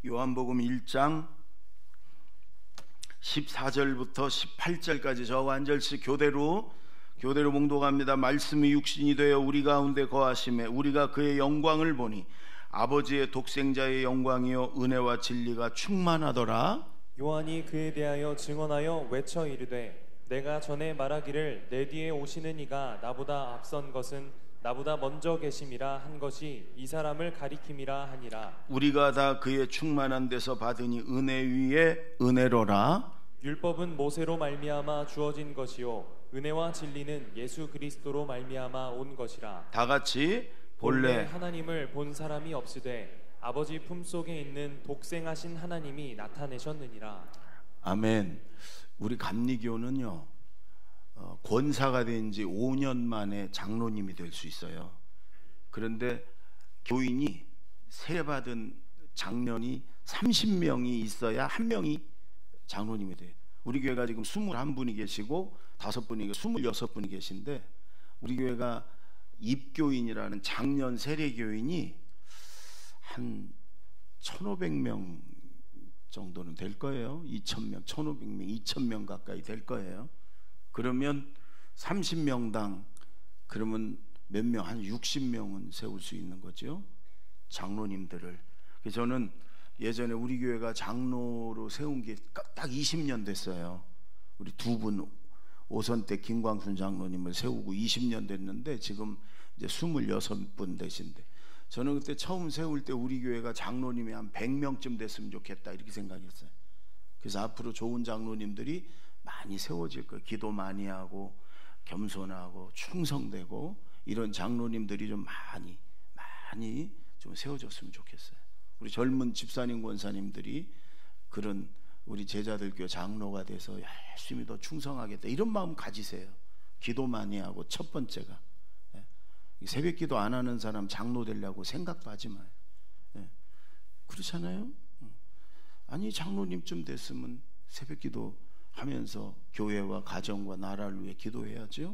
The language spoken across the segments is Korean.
요한복음 1장 14절부터 18절까지 저와 한 절씩 교대로 봉독합니다. 말씀이 육신이 되어 우리 가운데 거하심에 우리가 그의 영광을 보니 아버지의 독생자의 영광이요 은혜와 진리가 충만하더라. 요한이 그에 대하여 증언하여 외쳐 이르되 내가 전에 말하기를 내 뒤에 오시는 이가 나보다 앞선 것은 나보다 먼저 계심이라 한 것이 이 사람을 가리킴이라 하니라. 우리가 다 그의 충만한 데서 받으니 은혜 위에 은혜로라. 율법은 모세로 말미암아 주어진 것이요 은혜와 진리는 예수 그리스도로 말미암아 온 것이라. 다 같이 본래 하나님을 본 사람이 없으되 아버지 품속에 있는 독생하신 하나님이 나타내셨느니라. 아멘. 우리 감리교는요 권사가 된 지 5년 만에 장로님이 될 수 있어요. 그런데 교인이 세례받은 장년이 30명이 있어야 한 명이 장로님이 돼요. 우리 교회가 지금 21분이 계시고 5분이 26분이 계신데 우리 교회가 입교인이라는 장년 세례교인이 한 1,500명 정도는 될 거예요. 2,000명, 1,500명, 2,000명 가까이 될 거예요. 그러면 30명당 그러면 몇 명? 한 60명은 세울 수 있는 거죠. 장로님들을. 그래서 저는 예전에 우리 교회가 장로로 세운 게 딱 20년 됐어요. 우리 두 분 오선대 김광순 장로님을 세우고 20년 됐는데 지금 이제 26분 되신데 저는 그때 처음 세울 때 우리 교회가 장로님이 한 100명쯤 됐으면 좋겠다 이렇게 생각했어요. 그래서 앞으로 좋은 장로님들이 많이 세워질 거예요. 기도 많이 하고 겸손하고 충성되고 이런 장로님들이 좀 많이 좀 세워졌으면 좋겠어요. 우리 젊은 집사님 권사님들이 그런 우리 제자들 교회 장로가 돼서 열심히 더 충성하겠다 이런 마음 가지세요. 기도 많이 하고 첫 번째가 새벽 기도 안 하는 사람 장로 되려고 생각도 하지 마요. 그렇잖아요. 아니 장로님쯤 됐으면 새벽 기도 하면서 교회와 가정과 나라를 위해 기도해야죠.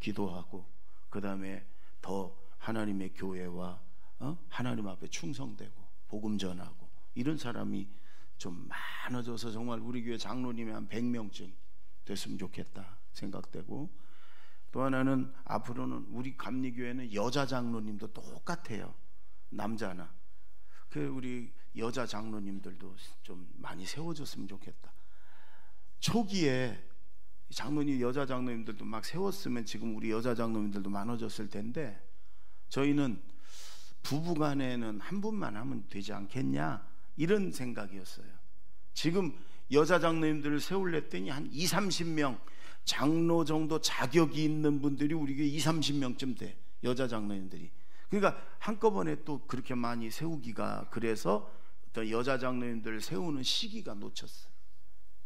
기도하고 그 다음에 더 하나님의 교회와 하나님 앞에 충성되고 복음 전하고 이런 사람이 좀 많아져서 정말 우리 교회 장로님이 한 100명쯤 됐으면 좋겠다 생각되고 또 하나는 앞으로는 우리 감리교회는 여자 장로님도 똑같아요. 남자나 그 우리 여자 장로님들도 좀 많이 세워졌으면 좋겠다. 초기에 장로님 여자 장로님들도 막 세웠으면 지금 우리 여자 장로님들도 많아졌을 텐데 저희는 부부간에는 한 분만 하면 되지 않겠냐 이런 생각이었어요. 지금 여자 장로님들을 세울랬더니 한 20-30명 장로 정도 자격이 있는 분들이 우리 교회 20-30명쯤 돼. 여자 장로님들이. 그러니까 한꺼번에 또 그렇게 많이 세우기가 그래서 어떤 여자 장로님들을 세우는 시기가 놓쳤어요.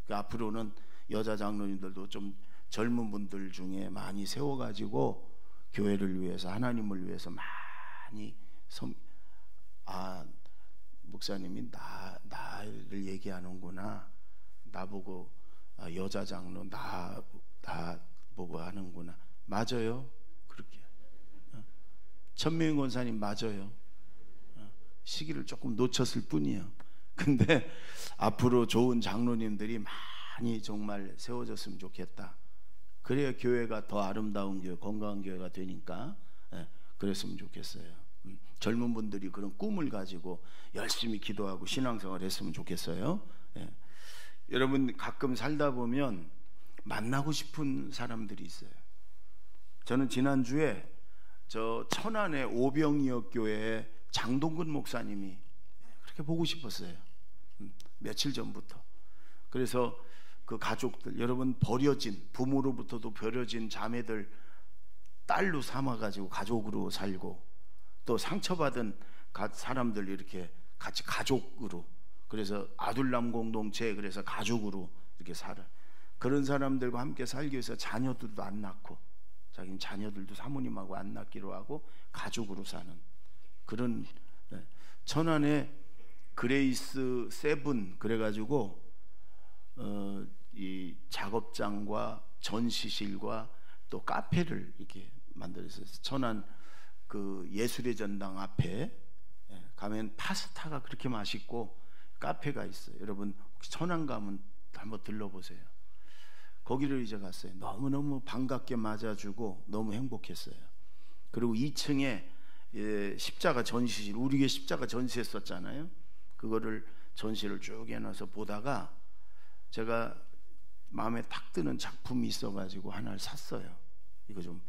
그러니까 앞으로는 여자 장로님들도 좀 젊은 분들 중에 많이 세워가지고 교회를 위해서 하나님을 위해서 많이 목사님이 나를 얘기하는구나. 나보고 여자 장로 나 보고 하는구나. 맞아요. 그렇게 천명인 권사님 맞아요. 시기를 조금 놓쳤을 뿐이에요. 근데 앞으로 좋은 장로님들이 많이 정말 세워졌으면 좋겠다. 그래야 교회가 더 아름다운 교회, 건강한 교회가 되니까 그랬으면 좋겠어요. 젊은 분들이 그런 꿈을 가지고 열심히 기도하고 신앙생활 했으면 좋겠어요. 여러분 가끔 살다 보면 만나고 싶은 사람들이 있어요. 저는 지난주에 저 천안의 오병이어 교회에 장동근 목사님이 그렇게 보고 싶었어요. 며칠 전부터. 그래서 그 가족들 여러분 버려진 부모로부터도 버려진 자매들 딸로 삼아가지고 가족으로 살고 또 상처받은 사람들 이렇게 같이 가족으로 그래서 아둘람 공동체 그래서 가족으로 이렇게 살아. 그런 사람들과 함께 살기 위해서 자녀들도 안 낳고 자기는 자녀들도 사모님하고 안 낳기로 하고 가족으로 사는 그런 천안에 그레이스 세븐 그래가지고 이 작업장과 전시실과 또 카페를 이렇게 만들어서 천안 그 예술의 전당 앞에 가면 파스타가 그렇게 맛있고 카페가 있어요. 여러분 혹시 천안 가면 한번 들러보세요. 거기를 이제 갔어요. 너무너무 반갑게 맞아주고 너무 행복했어요. 그리고 2층에 십자가 전시실, 우리 교회 십자가 전시했었잖아요. 그거를 전시를 쭉 해놔서 보다가 제가 마음에 탁 드는 작품이 있어가지고 하나를 샀어요. 이거 좀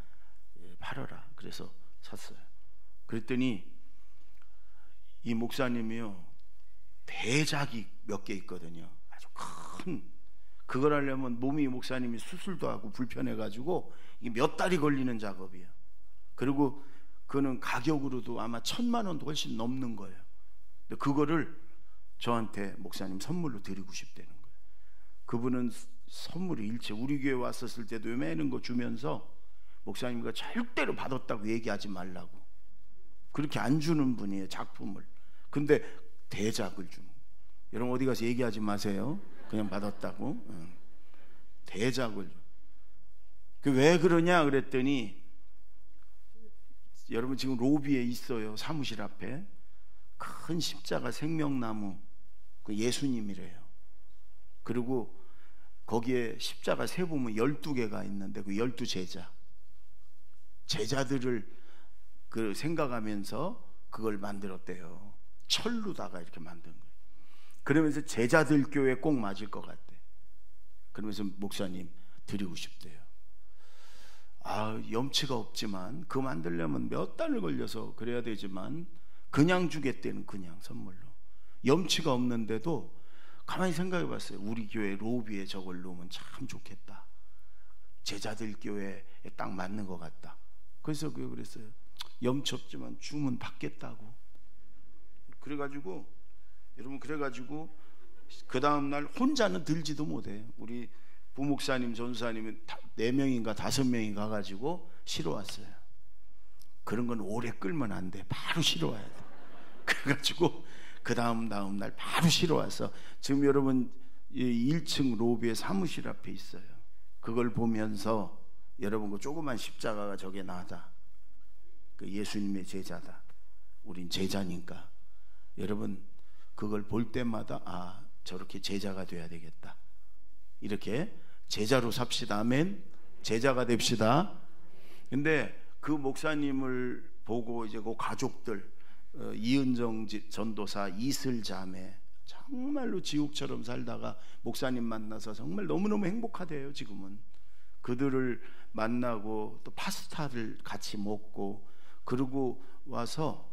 팔아라. 그래서 샀어요. 그랬더니 이 목사님이요, 대작이 몇 개 있거든요. 아주 큰, 그걸 하려면 몸이 목사님이 수술도 하고 불편해가지고 이게 몇 달이 걸리는 작업이에요. 그리고 그는 가격으로도 아마 1,000만 원도 훨씬 넘는 거예요. 근데 그거를 저한테 목사님 선물로 드리고 싶다는 거예요. 그분은 선물을 일체 우리 교회 왔었을 때도 요매는 거 주면서 목사님과 절대로 받았다고 얘기하지 말라고, 그렇게 안 주는 분이에요, 작품을. 근데 대작을 주는 거예요. 여러분 어디 가서 얘기하지 마세요. 그냥 받았다고. 대작을. 왜 그러냐 그랬더니 여러분 지금 로비에 있어요. 사무실 앞에 큰 십자가 생명나무, 그 예수님이래요. 그리고 거기에 십자가 세 보면 12개가 있는데 그 12제자, 제자들을 그 생각하면서 그걸 만들었대요. 철로다가 이렇게 만든 거예요. 그러면서 제자들 교회 꼭 맞을 것 같대. 그러면서 목사님 드리고 싶대요. 염치가 없지만 그거 만들려면 몇 달을 걸려서 그래야 되지만 그냥 주겠대는, 그냥 선물로. 염치가 없는데도 가만히 생각해 봤어요. 우리 교회 로비에 저걸 놓으면 참 좋겠다. 제자들 교회에 딱 맞는 것 같다. 그래서 그랬어요. 염치 없지만 주문 받겠다고. 그래가지고 여러분, 그래가지고 그 다음날 혼자는 들지도 못해요. 우리 부목사님, 전사님은 4명인가 5명이 가가지고 실어 왔어요. 그런 건 오래 끌면 안 돼. 바로 실어 와야 돼. 그래가지고 그 다음날 바로 실어 와서 지금 여러분 1층 로비의 사무실 앞에 있어요. 그걸 보면서 여러분 그 조그만 십자가가 저게 나다. 그 예수님의 제자다. 우린 제자니까. 여러분 그걸 볼 때마다 저렇게 제자가 돼야 되겠다. 이렇게 제자로 삽시다. 아멘. 제자가 됩시다. 근데 그 목사님을 보고 이제 그 가족들, 이은정 전도사, 이슬 자매, 정말로 지옥처럼 살다가 목사님 만나서 정말 너무너무 행복하대요. 지금은 그들을 만나고 또 파스타를 같이 먹고, 그러고 와서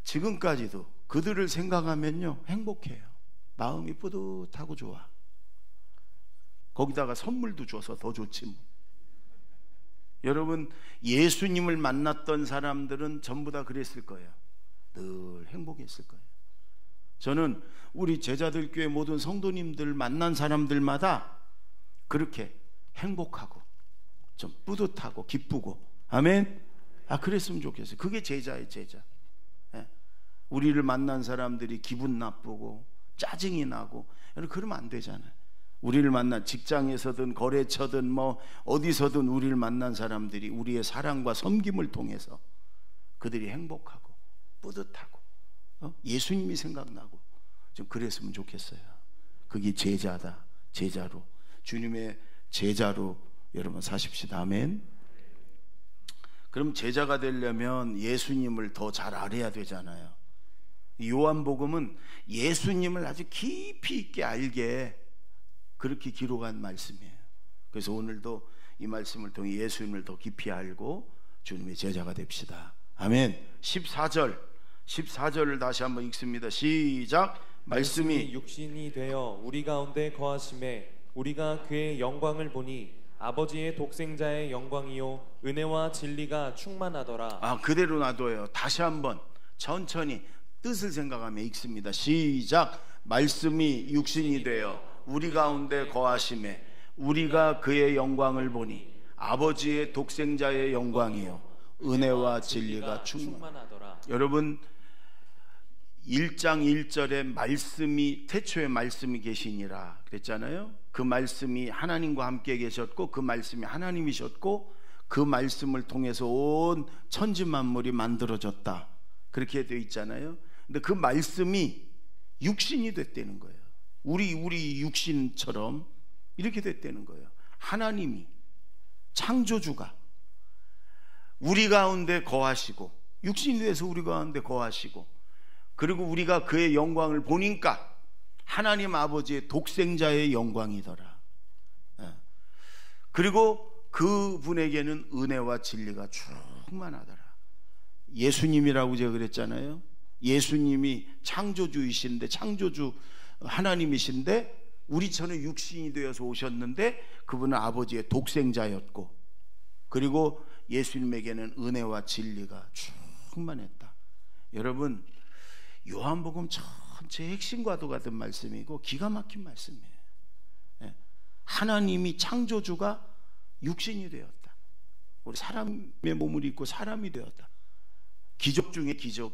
지금까지도 그들을 생각하면요 행복해요. 마음이 뿌듯하고 좋아. 거기다가 선물도 줘서 더 좋지 뭐. 여러분 예수님을 만났던 사람들은 전부 다 그랬을 거예요. 늘 행복했을 거예요. 저는 우리 제자들 교회 모든 성도님들 만난 사람들마다 그렇게 행복하고 좀 뿌듯하고 기쁘고, 아멘. 그랬으면 좋겠어요. 그게 제자예요, 제자. 우리를 만난 사람들이 기분 나쁘고 짜증이 나고, 그러면 안 되잖아요. 우리를 만난 직장에서든 거래처든 뭐 어디서든 우리를 만난 사람들이 우리의 사랑과 섬김을 통해서 그들이 행복하고 뿌듯하고 예수님이 생각나고 좀 그랬으면 좋겠어요. 그게 제자다. 제자로, 주님의 제자로 여러분 사십시다. 아멘. 그럼 제자가 되려면 예수님을 더 잘 알아야 되잖아요. 요한복음은 예수님을 아주 깊이 있게 알게 그렇게 기록한 말씀이에요. 그래서 오늘도 이 말씀을 통해 예수님을 더 깊이 알고 주님의 제자가 됩시다. 아멘. 14절을 다시 한번 읽습니다. 시작. 말씀이 육신이 되어 우리 가운데 거하심에 우리가 그의 영광을 보니 아버지의 독생자의 영광이요 은혜와 진리가 충만하더라. 그대로 놔둬요. 다시 한번 천천히 뜻을 생각하며 읽습니다. 시작. 말씀이 육신이 되어 우리 가운데 거하심에 우리가 그의 영광을 보니 아버지의 독생자의 영광이요 은혜와 진리가 충만하더라. 여러분 1장 1절에 말씀이, 태초에 말씀이 계시니라 그랬잖아요. 그 말씀이 하나님과 함께 계셨고 그 말씀이 하나님이셨고 그 말씀을 통해서 온 천지 만물이 만들어졌다, 그렇게 되어 있잖아요. 근데 그 말씀이 육신이 됐다는 거예요. 우리 육신처럼 이렇게 됐다는 거예요. 하나님이, 창조주가 우리 가운데 거하시고, 육신이 돼서 우리 가운데 거하시고, 그리고 우리가 그의 영광을 보니까 하나님 아버지의 독생자의 영광이더라. 그리고 그분에게는 은혜와 진리가 충만하더라. 예수님이라고 제가 그랬잖아요. 예수님이 창조주이신데, 창조주 하나님이신데 우리처럼 육신이 되어서 오셨는데 그분은 아버지의 독생자였고, 그리고 예수님에게는 은혜와 진리가 충만했다. 여러분, 요한복음 전체 핵심과도 같은 말씀이고 기가 막힌 말씀이에요. 하나님이, 창조주가 육신이 되었다. 우리 사람의 몸을 입고 사람이 되었다. 기적 중에 기적.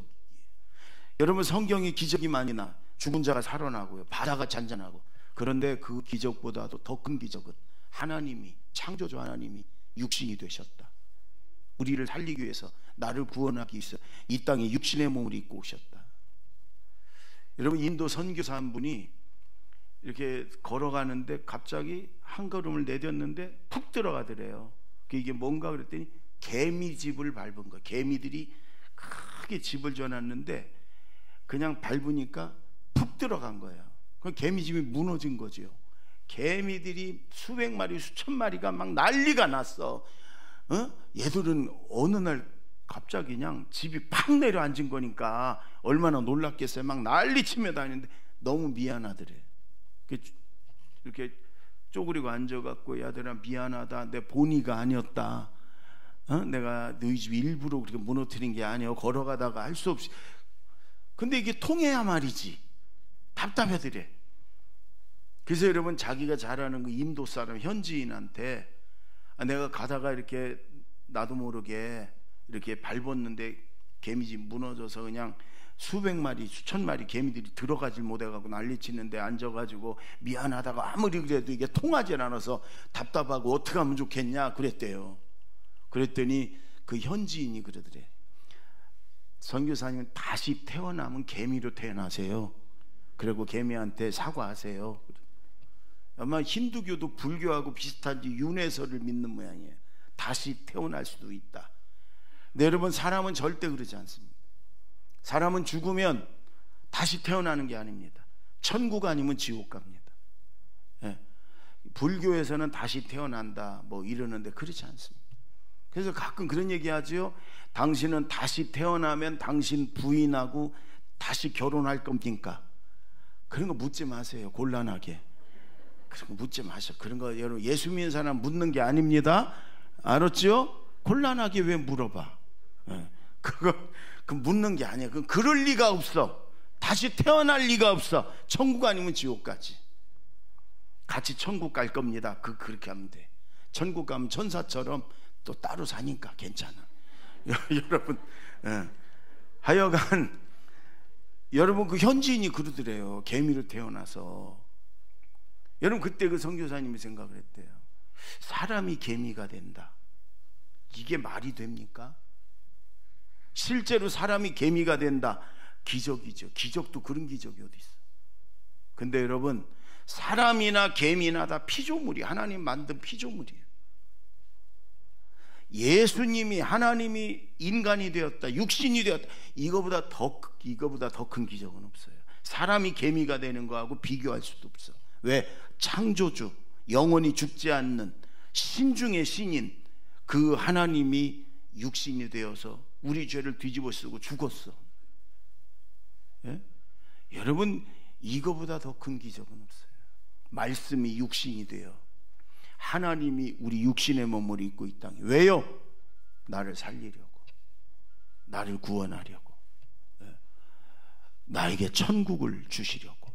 여러분, 성경에 기적이 많이 나. 죽은 자가 살아나고요, 바다가 잔잔하고. 그런데 그 기적보다도 더 큰 기적은 하나님이, 창조주 하나님이 육신이 되셨다. 우리를 살리기 위해서, 나를 구원하기 위해서 이 땅에 육신의 몸을 입고 오셨다. 여러분, 인도 선교사 한 분이 이렇게 걸어가는데 갑자기 한 걸음을 내딛는데 푹 들어가더래요. 이게 뭔가 그랬더니 개미집을 밟은 거예요. 개미들이 크게 집을 지어놨는데 그냥 밟으니까 푹 들어간 거예요. 그 개미집이 무너진 거죠. 개미들이 수백 마리, 수천 마리가 막 난리가 났어. 얘들은 어느 날 갑자기 그냥 집이 팍 내려앉은 거니까 얼마나 놀랐겠어요. 막 난리치며 다니는데 너무 미안하더래. 이렇게 쪼그리고 앉아갖고, 야들아 미안하다, 내 본의가 아니었다, 내가 너희 집 일부러 그렇게 무너뜨린 게 아니야, 걸어가다가 할 수 없이. 근데 이게 통해야 말이지. 답답해더래. 그래서 여러분, 자기가 잘 아는 그 인도 사람 현지인한테, 내가 가다가 이렇게 나도 모르게 이렇게 밟았는데 개미집 무너져서 그냥 수백 마리, 수천 마리 개미들이 들어가질 못해가지고 난리치는데 앉아가지고 미안하다가 아무리 그래도 이게 통하질 않아서 답답하고 어떻게 하면 좋겠냐 그랬대요. 그랬더니 그 현지인이 그러더래. 선교사님은 다시 태어나면 개미로 태어나세요. 그리고 개미한테 사과하세요. 아마 힌두교도 불교하고 비슷한지 윤회설을 믿는 모양이에요. 다시 태어날 수도 있다. 근데 여러분, 사람은 절대 그러지 않습니다. 사람은 죽으면 다시 태어나는 게 아닙니다. 천국 아니면 지옥 갑니다. 불교에서는 다시 태어난다 뭐 이러는데 그렇지 않습니다. 그래서 가끔 그런 얘기 하죠. 당신은 다시 태어나면 당신 부인하고 다시 결혼할 겁니까? 그런 거 묻지 마세요. 곤란하게. 그런 거 묻지 마셔. 그런 거 여러분, 예수 믿는 사람 묻는 게 아닙니다. 알았죠? 곤란하게 왜 물어봐? 그 묻는 게 아니야. 그럴 리가 없어. 다시 태어날 리가 없어. 천국 아니면 지옥까지. 같이 천국 갈 겁니다. 그렇게 하면 돼. 천국 가면 천사처럼 또 따로 사니까 괜찮아. 여러분, 하여간 여러분, 그 현지인이 그러더래요. 개미로 태어나서. 여러분, 그때 그 선교사님이 생각을 했대요. 사람이 개미가 된다. 이게 말이 됩니까? 실제로 사람이 개미가 된다. 기적이죠. 기적도 그런 기적이 어디 있어. 근데 여러분, 사람이나 개미나 다 피조물이, 하나님 만든 피조물이에요. 예수님이, 하나님이 인간이 되었다, 육신이 되었다, 이거보다 더 큰 기적은 없어요. 사람이 개미가 되는 거하고 비교할 수도 없어. 왜? 창조주, 영원히 죽지 않는 신 중의 신인 그 하나님이 육신이 되어서 우리 죄를 뒤집어 쓰고 죽었어. 예? 여러분, 이거보다 더 큰 기적은 없어요. 말씀이 육신이 되어 하나님이 우리 육신의 몸을 입고 이 땅에. 왜요? 나를 살리려고, 나를 구원하려고, 나에게 천국을 주시려고.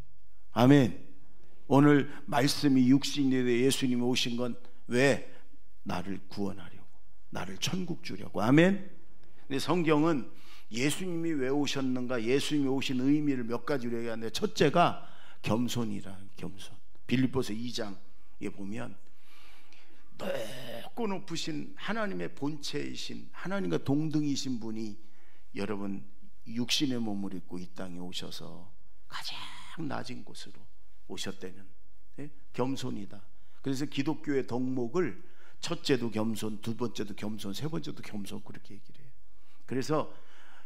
아멘. 오늘 말씀이 육신이 되어 예수님이 오신 건 왜? 나를 구원하려고, 나를 천국 주려고. 아멘. 근데 성경은 예수님이 왜 오셨는가, 예수님이 오신 의미를 몇 가지로 얘기하는데, 첫째가 겸손이라. 겸손. 빌립보서 2장에 보면 높고 높으신 하나님의 본체이신, 하나님과 동등이신 분이 여러분 육신의 몸을 입고 이 땅에 오셔서 가장 낮은 곳으로 오셨다는, 예? 겸손이다. 그래서 기독교의 덕목을 첫째도 겸손, 두 번째도 겸손, 세 번째도 겸손, 그렇게 얘기를 해요. 그래서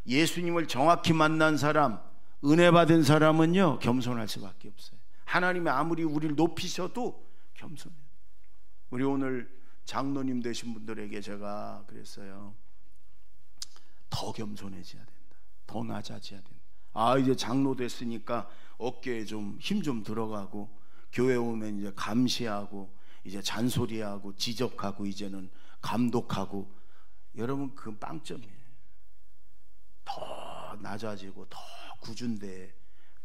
예수님을 정확히 만난 사람, 은혜 받은 사람은요 겸손할 수밖에 없어요. 하나님이 아무리 우리를 높이셔도 겸손해요. 우리 오늘 장로님 되신 분들에게 제가 그랬어요. 더 겸손해져야 된다. 더 낮아져야 된다. 이제 장로 됐으니까 어깨에 좀 힘 좀 들어가고, 교회 오면 이제 감시하고, 이제 잔소리하고, 지적하고, 이제는 감독하고. 여러분, 그 빵점이에요. 더 낮아지고, 더 굳은 데에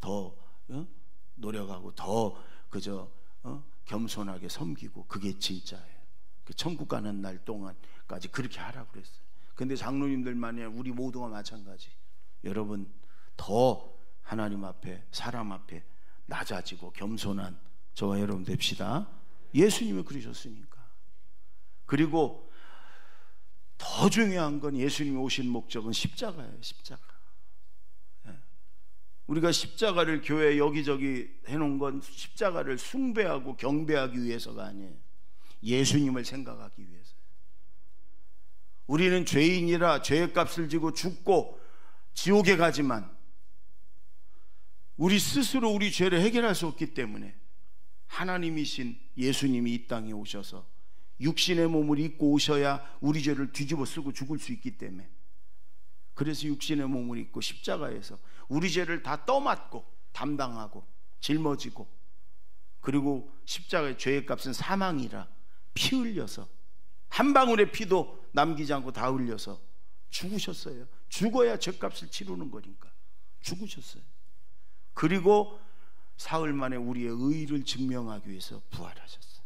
더 노력하고, 더 그저 겸손하게 섬기고, 그게 진짜예요. 그 천국 가는 날 동안까지 그렇게 하라고 그랬어요. 근데 장로님들만이 아니라 우리 모두가 마찬가지. 여러분, 더 하나님 앞에, 사람 앞에 낮아지고 겸손한 저와 여러분 됩시다. 예수님이 그러셨으니까. 그리고 더 중요한 건 예수님이 오신 목적은 십자가예요. 십자가. 우리가 십자가를 교회에 여기저기 해놓은 건 십자가를 숭배하고 경배하기 위해서가 아니에요. 예수님을 생각하기 위해서요. 우리는 죄인이라 죄의 값을 지고 죽고 지옥에 가지만 우리 스스로 우리 죄를 해결할 수 없기 때문에 하나님이신 예수님이 이 땅에 오셔서 육신의 몸을 입고 오셔야 우리 죄를 뒤집어 쓰고 죽을 수 있기 때문에, 그래서 육신의 몸을 입고 십자가에서 우리 죄를 다 떠맡고 담당하고 짊어지고, 그리고 십자가의 죄의 값은 사망이라 피 흘려서 한 방울의 피도 남기지 않고 다 흘려서 죽으셨어요. 죽어야 죄값을 치르는 거니까 죽으셨어요. 그리고 사흘 만에 우리의 의의를 증명하기 위해서 부활하셨어요.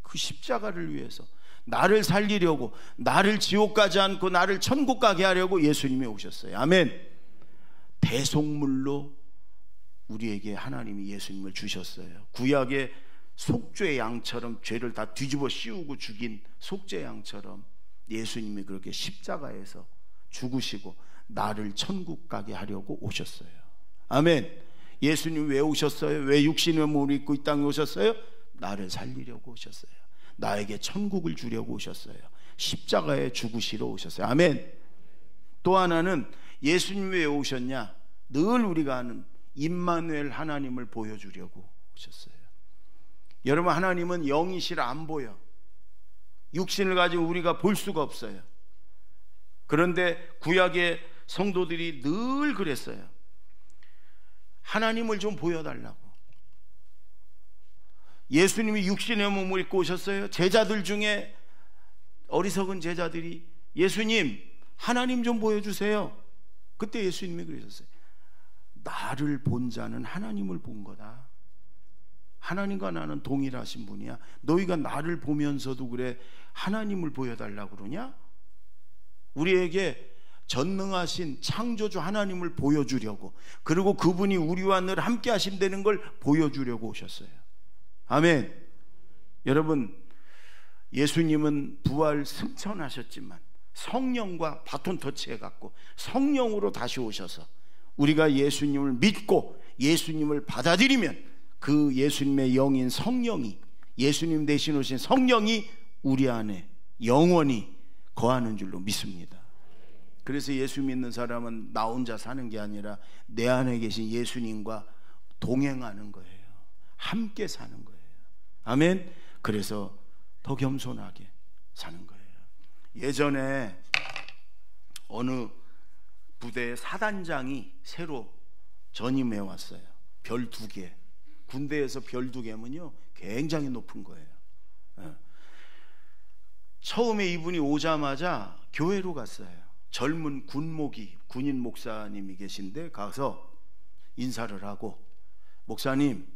그 십자가를 위해서 나를 살리려고, 나를 지옥 가지 않고 나를 천국 가게 하려고 예수님이 오셨어요. 아멘. 대속물로 우리에게 하나님이 예수님을 주셨어요. 구약의 속죄 양처럼 죄를 다 뒤집어 씌우고 죽인 속죄 양처럼 예수님이 그렇게 십자가에서 죽으시고 나를 천국 가게 하려고 오셨어요. 아멘. 예수님 왜 오셨어요? 왜 육신의 몸을 입고 이 땅에 오셨어요? 나를 살리려고 오셨어요. 나에게 천국을 주려고 오셨어요. 십자가에 죽으시러 오셨어요. 아멘. 또 하나는 예수님 왜 오셨냐? 늘 우리가 아는 임마누엘 하나님을 보여주려고 오셨어요. 여러분, 하나님은 영이시라 안 보여. 육신을 가지고 우리가 볼 수가 없어요. 그런데 구약의 성도들이 늘 그랬어요. 하나님을 좀 보여달라고. 예수님이 육신의 몸을 입고 오셨어요. 제자들 중에 어리석은 제자들이 예수님, 하나님 좀 보여주세요. 그때 예수님이 그러셨어요. 나를 본 자는 하나님을 본 거다. 하나님과 나는 동일하신 분이야. 너희가 나를 보면서도 그래 하나님을 보여달라고 그러냐? 우리에게 전능하신 창조주 하나님을 보여주려고, 그리고 그분이 우리와 늘 함께 하신다는 걸 보여주려고 오셨어요. 아멘. 여러분, 예수님은 부활 승천하셨지만 성령과 바톤 터치해갖고 성령으로 다시 오셔서 우리가 예수님을 믿고 예수님을 받아들이면 그 예수님의 영인 성령이, 예수님 대신 오신 성령이 우리 안에 영원히 거하는 줄로 믿습니다. 그래서 예수 믿는 사람은 나 혼자 사는 게 아니라 내 안에 계신 예수님과 동행하는 거예요. 함께 사는 거예요. 아멘. 그래서 더 겸손하게 사는 거예요. 예전에 어느 부대의 사단장이 새로 전임해 왔어요. 별 2개. 군대에서 별 2개면요 굉장히 높은 거예요. 처음에 이분이 오자마자 교회로 갔어요. 젊은 군목이, 군인 목사님이 계신데 가서 인사를 하고, 목사님,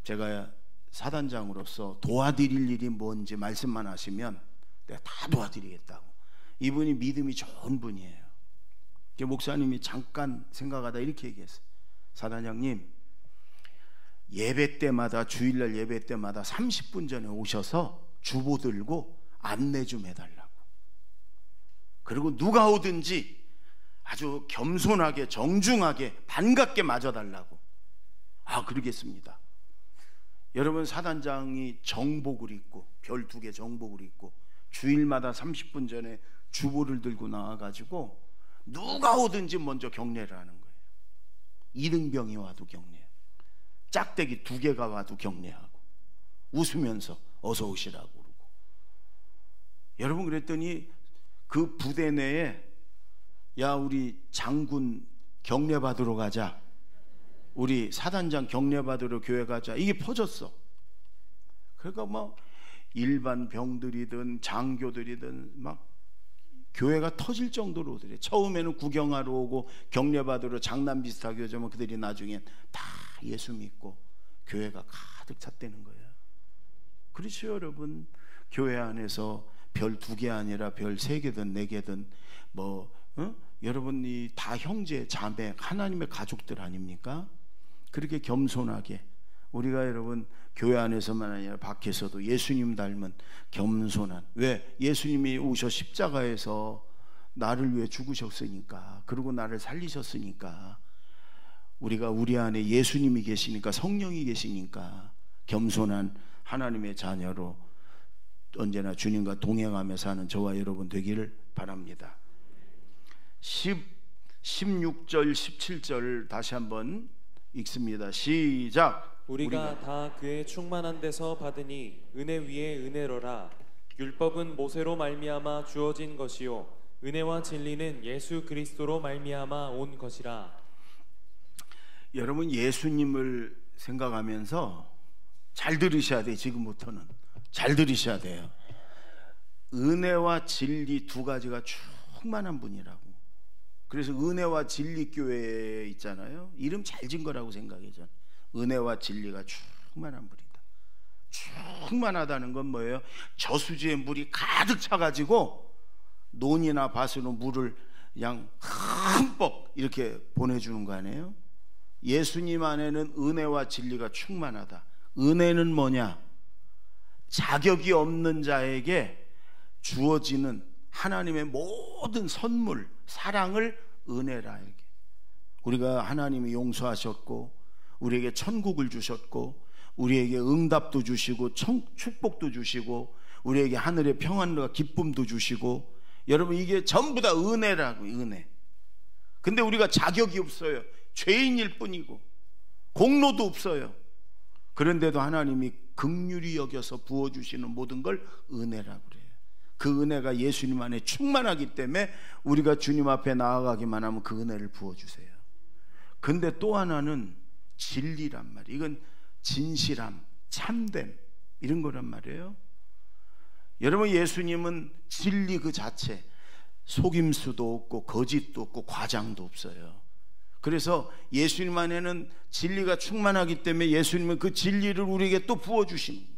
제가 사단장으로서 도와드릴 일이 뭔지 말씀만 하시면 내가 다 도와드리겠다고. 이분이 믿음이 좋은 분이에요. 목사님이 잠깐 생각하다 이렇게 얘기했어요. 사단장님, 예배 때마다, 주일날 예배 때마다 30분 전에 오셔서 주보 들고 안내 좀 해달라고. 그리고 누가 오든지 아주 겸손하게 정중하게 반갑게 맞아달라고. 그러겠습니다. 여러분, 사단장이 정복을 입고 별 2개 정복을 입고 주일마다 30분 전에 주보를 들고 나와가지고 누가 오든지 먼저 경례를 하는 거예요. 이등병이 와도 경례, 짝대기 2개가 와도 경례하고 웃으면서 어서 오시라고 그러고. 여러분, 그랬더니 그 부대 내에 야, 우리 장군 경례 받으러 가자, 우리 사단장 경례 받으러 교회 가자, 이게 퍼졌어. 그러니까 뭐 일반 병들이든 장교들이든 막 교회가 터질 정도로 그래. 처음에는 구경하러 오고 경례 받으러 장난 비슷하게 오지만 그들이 나중엔 다 예수 믿고 교회가 가득 찼다는 거예요. 그렇죠, 여러분. 교회 안에서 별 2개 아니라 별 3개든 4개든 뭐 여러분이 다 형제 자매 하나님의 가족들 아닙니까? 그렇게 겸손하게 우리가 여러분 교회 안에서만 아니라 밖에서도 예수님 닮은 겸손한, 왜? 예수님이 오셔 십자가에서 나를 위해 죽으셨으니까, 그리고 나를 살리셨으니까, 우리가 우리 안에 예수님이 계시니까, 성령이 계시니까 겸손한 하나님의 자녀로 언제나 주님과 동행하며 사는 저와 여러분 되기를 바랍니다. 16절 17절 다시 한번 읽습니다. 시작. 우리가 다 그의 충만한 데서 받으니 은혜 위에 은혜로라. 율법은 모세로 말미암아 주어진 것이요 은혜와 진리는 예수 그리스도로 말미암아 온 것이라. 여러분, 예수님을 생각하면서 잘 들으셔야 돼요. 지금부터는 잘 들으셔야 돼요. 은혜와 진리 2가지가 충만한 분이라고. 그래서 은혜와 진리 교회에 있잖아요. 이름 잘 진 거라고 생각해요. 저는 은혜와 진리가 충만한 분이다. 충만하다는 건 뭐예요? 저수지에 물이 가득 차가지고 논이나 밭으로 물을 그냥 흠뻑 이렇게 보내주는 거 아니에요? 예수님 안에는 은혜와 진리가 충만하다. 은혜는 뭐냐? 자격이 없는 자에게 주어지는 하나님의 모든 선물, 사랑을 은혜라. 이렇게 우리가 하나님이 용서하셨고 우리에게 천국을 주셨고 우리에게 응답도 주시고 축복도 주시고 우리에게 하늘의 평안과 기쁨도 주시고, 여러분 이게 전부 다 은혜라고. 은혜. 근데 우리가 자격이 없어요. 죄인일 뿐이고 공로도 없어요. 그런데도 하나님이 긍휼히 여겨서 부어주시는 모든 걸 은혜라고 그래요. 그 은혜가 예수님 안에 충만하기 때문에 우리가 주님 앞에 나아가기만 하면 그 은혜를 부어주세요. 근데 또 하나는 진리란 말이에요. 이건 진실함, 참됨 이런 거란 말이에요. 여러분, 예수님은 진리 그 자체, 속임수도 없고 거짓도 없고 과장도 없어요. 그래서 예수님 안에는 진리가 충만하기 때문에 예수님은 그 진리를 우리에게 또 부어주시는 거예요.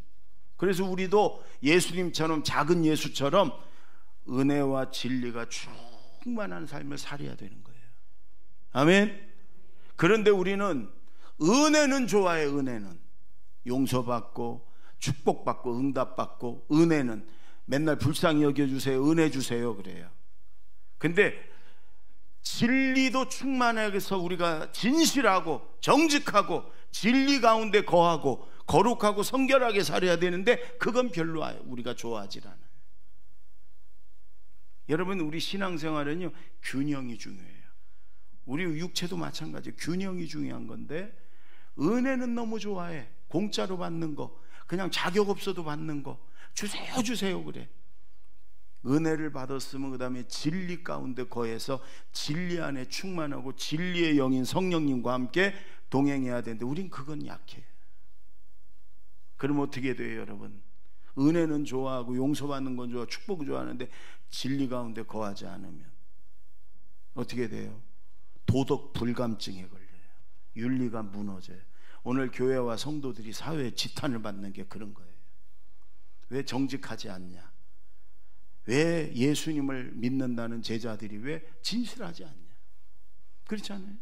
그래서 우리도 예수님처럼, 작은 예수처럼 은혜와 진리가 충만한 삶을 살아야 되는 거예요. 아멘. 그런데 우리는 은혜는 좋아해. 은혜는 용서받고 축복받고 응답받고, 은혜는 맨날 불쌍히 여겨주세요, 은혜 주세요 그래요. 근데 진리도 충만해서 우리가 진실하고 정직하고 진리 가운데 거하고 거룩하고 성결하게 살아야 되는데 그건 별로 우리가 좋아하지 않아요. 여러분, 우리 신앙생활은요 균형이 중요해요. 우리 육체도 마찬가지예요. 균형이 중요한 건데, 은혜는 너무 좋아해. 공짜로 받는 거, 그냥 자격 없어도 받는 거, 주세요 주세요 그래. 은혜를 받았으면 그 다음에 진리 가운데 거해서 진리 안에 충만하고 진리의 영인 성령님과 함께 동행해야 되는데 우린 그건 약해. 그럼 어떻게 돼요 여러분? 은혜는 좋아하고 용서받는 건 좋아, 축복을 좋아하는데 진리 가운데 거하지 않으면 어떻게 돼요? 도덕 불감증에 걸려요. 윤리가 무너져요. 오늘 교회와 성도들이 사회에 지탄을 받는 게 그런 거예요. 왜 정직하지 않냐? 왜 예수님을 믿는다는 제자들이 왜 진실하지 않냐? 그렇지 않아요?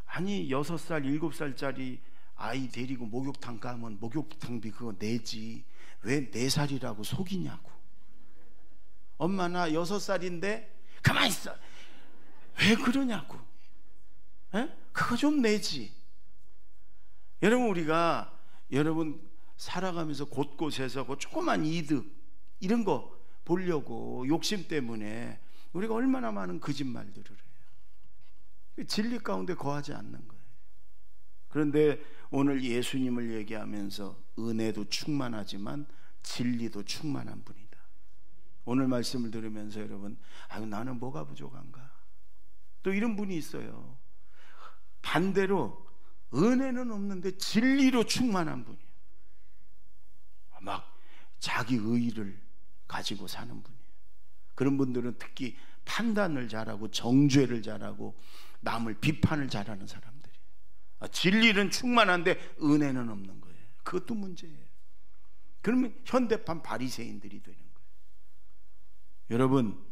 아니 6살 7살짜리 아이 데리고 목욕탕 가면 목욕탕비 그거 내지 왜 4살이라고 속이냐고. 엄마 나 6살인데 가만히 있어. 왜 그러냐고. 에? 그거 좀 내지. 여러분, 우리가 살아가면서 곳곳에서 그 조그만 이득 이런 거 보려고 욕심 때문에 우리가 얼마나 많은 거짓말들을 해요. 진리 가운데 거하지 않는 거예요. 그런데 오늘 예수님을 얘기하면서 은혜도 충만하지만 진리도 충만한 분이다. 오늘 말씀을 들으면서 여러분, 나는 뭐가 부족한가? 또 이런 분이 있어요. 반대로 은혜는 없는데 진리로 충만한 분이에요. 막 자기 의의를 가지고 사는 분이에요. 그런 분들은 특히 판단을 잘하고 정죄를 잘하고 남을 비판을 잘하는 사람들이에요. 진리는 충만한데 은혜는 없는 거예요. 그것도 문제예요. 그러면 현대판 바리새인들이 되는 거예요. 여러분,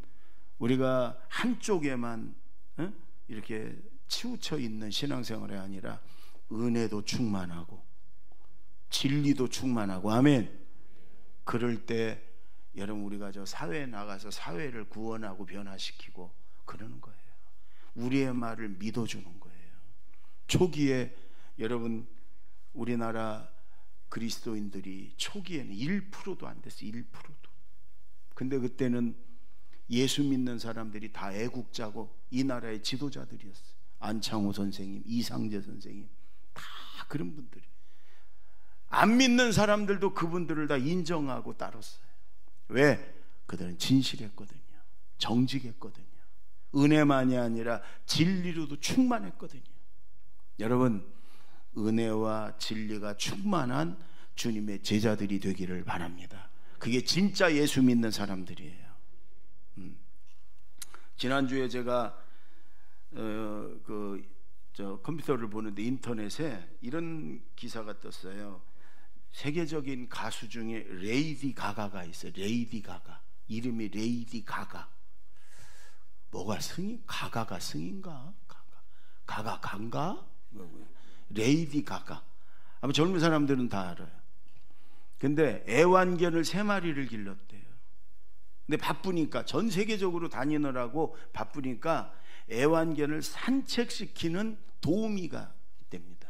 우리가 한쪽에만 이렇게 치우쳐 있는 신앙생활이 아니라 은혜도 충만하고 진리도 충만하고, 아멘. 그럴 때 여러분, 우리가 저 사회에 나가서 사회를 구원하고 변화시키고 그러는 거예요. 우리의 말을 믿어주는 거예요. 초기에 여러분, 우리나라 그리스도인들이 초기에는 1%도 안 됐어요. 1%도. 근데 그때는 예수 믿는 사람들이 다 애국자고 이 나라의 지도자들이었어요. 안창호 선생님, 이상재 선생님, 다 그런 분들이. 안 믿는 사람들도 그분들을 다 인정하고 따랐어요. 왜? 그들은 진실했거든요. 정직했거든요. 은혜만이 아니라 진리로도 충만했거든요. 여러분, 은혜와 진리가 충만한 주님의 제자들이 되기를 바랍니다. 그게 진짜 예수 믿는 사람들이에요. 지난주에 제가 컴퓨터를 보는데 인터넷에 이런 기사가 떴어요. 세계적인 가수 중에 레이디 가가가 있어요. 레이디 가가. 이름이 레이디 가가. 뭐가 승인? 가가가 승인가? 가가 간가? 레이디 가가. 아마 젊은 사람들은 다 알아요. 근데 애완견을 3마리를 길렀대요. 근데 바쁘니까, 전 세계적으로 다니느라고 바쁘니까 애완견을 산책시키는 도우미가 있답니다.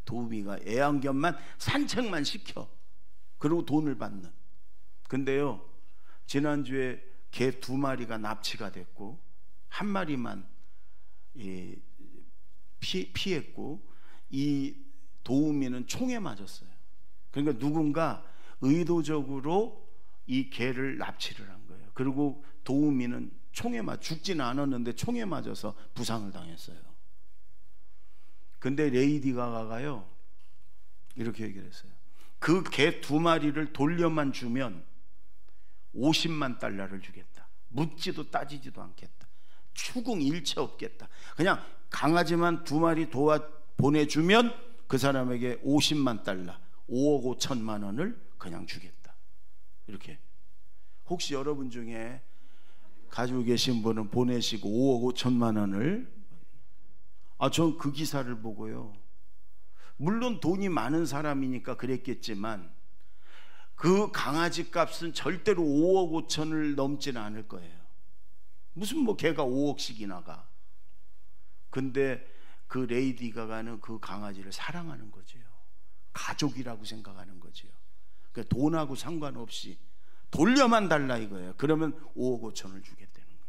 도우미가 애완견만 산책만 시켜. 그리고 돈을 받는. 근데요, 지난주에 개 2마리가 납치가 됐고 1마리만 피했고, 이 도우미는 총에 맞았어요. 그러니까 누군가 의도적으로 이 개를 납치를 한 거예요. 그리고 도우미는 죽지는 않았는데 총에 맞아서 부상을 당했어요. 근데 레이디 가가가요, 이렇게 얘기를 했어요. 그 개 2마리를 돌려만 주면 50만 달러를 주겠다. 묻지도 따지지도 않겠다. 추궁 일체 없겠다. 그냥 강아지만 2마리 보내주면 그 사람에게 50만 달러, 5억 5천만 원을 그냥 주겠다. 이렇게. 혹시 여러분 중에 가지고 계신 분은 보내시고 5억 5천만 원을, 전 그 기사를 보고요, 물론 돈이 많은 사람이니까 그랬겠지만 그 강아지 값은 절대로 5억 5천을 넘지는 않을 거예요. 무슨 개가 5억씩이나 가. 근데 그 레이디 가가는 그 강아지를 사랑하는 거죠. 가족이라고 생각하는 거죠. 그러니까 돈하고 상관없이 돌려만 달라 이거예요. 그러면 5억 5천을 주겠다는 거예요.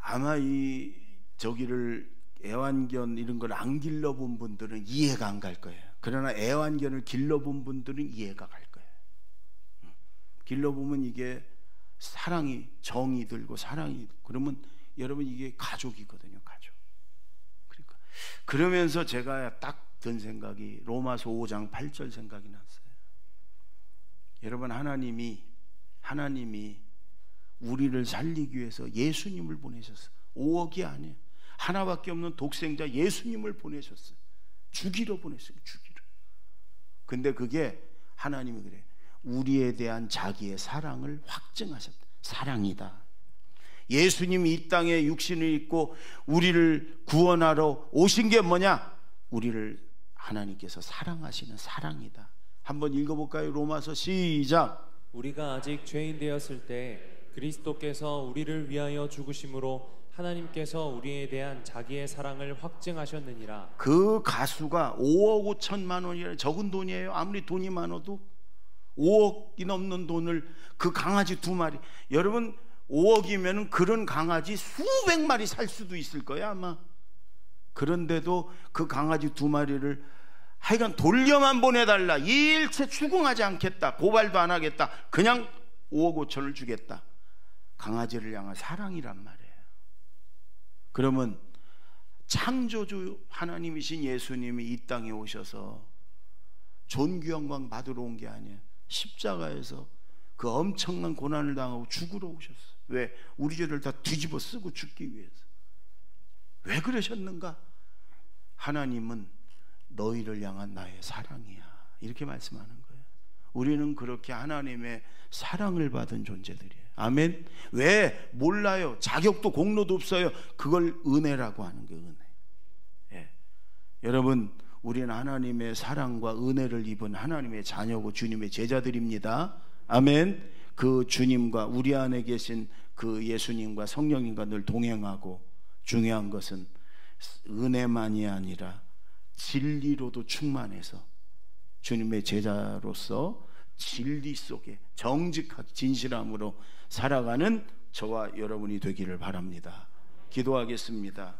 아마 애완견 이런 걸 안 길러본 분들은 이해가 안 갈 거예요. 그러나 애완견을 길러본 분들은 이해가 갈 거예요. 길러보면 이게 사랑이, 정이 들고 사랑이, 그러면 여러분 이게 가족이거든요. 가족. 그러면서 제가 딱 든 생각이 로마서 5장 8절 생각이 났어요. 여러분, 하나님이 우리를 살리기 위해서 예수님을 보내셨어요. 5억이 아니에요. 하나밖에 없는 독생자 예수님을 보내셨어요. 죽이러 보냈어요. 죽이러. 근데 그게 하나님이 그래요. 우리에 대한 자기의 사랑을 확증하셨다. 사랑이다. 예수님이 이 땅에 육신을 입고 우리를 구원하러 오신 게 뭐냐? 우리를 하나님께서 사랑하시는 사랑이다. 한번 읽어볼까요? 로마서 시작. 우리가 아직 죄인 되었을 때 그리스도께서 우리를 위하여 죽으심으로 하나님께서 우리에 대한 자기의 사랑을 확증하셨느니라. 그 가수가 5억 5천만 원이라 적은 돈이에요. 아무리 돈이 많아도 5억이 넘는 돈을 그 강아지 2마리, 여러분 5억이면 그런 강아지 수백 마리 살 수도 있을 거야 아마. 그런데도 그 강아지 2마리를 하여간 돌려만 보내달라, 일체 추궁하지 않겠다, 고발도 안 하겠다, 그냥 5억 5천을 주겠다. 강아지를 향한 사랑이란 말이에요. 그러면 창조주 하나님이신 예수님이 이 땅에 오셔서 존귀 영광 받으러 온 게 아니에요. 십자가에서 그 엄청난 고난을 당하고 죽으러 오셨어요. 왜? 우리 죄를 다 뒤집어 쓰고 죽기 위해서. 왜 그러셨는가? 하나님은 너희를 향한 나의 사랑이야, 이렇게 말씀하는 거예요. 우리는 그렇게 하나님의 사랑을 받은 존재들이에요. 아멘. 왜? 몰라요. 자격도 공로도 없어요. 그걸 은혜라고 하는 게 은혜. 예. 여러분, 우리는 하나님의 사랑과 은혜를 입은 하나님의 자녀고 주님의 제자들입니다. 아멘. 그 주님과 우리 안에 계신 그 예수님과 성령님과 늘 동행하고, 중요한 것은 은혜만이 아니라 진리로도 충만해서 주님의 제자로서 진리 속에 정직하고 진실함으로 살아가는 저와 여러분이 되기를 바랍니다. 기도하겠습니다.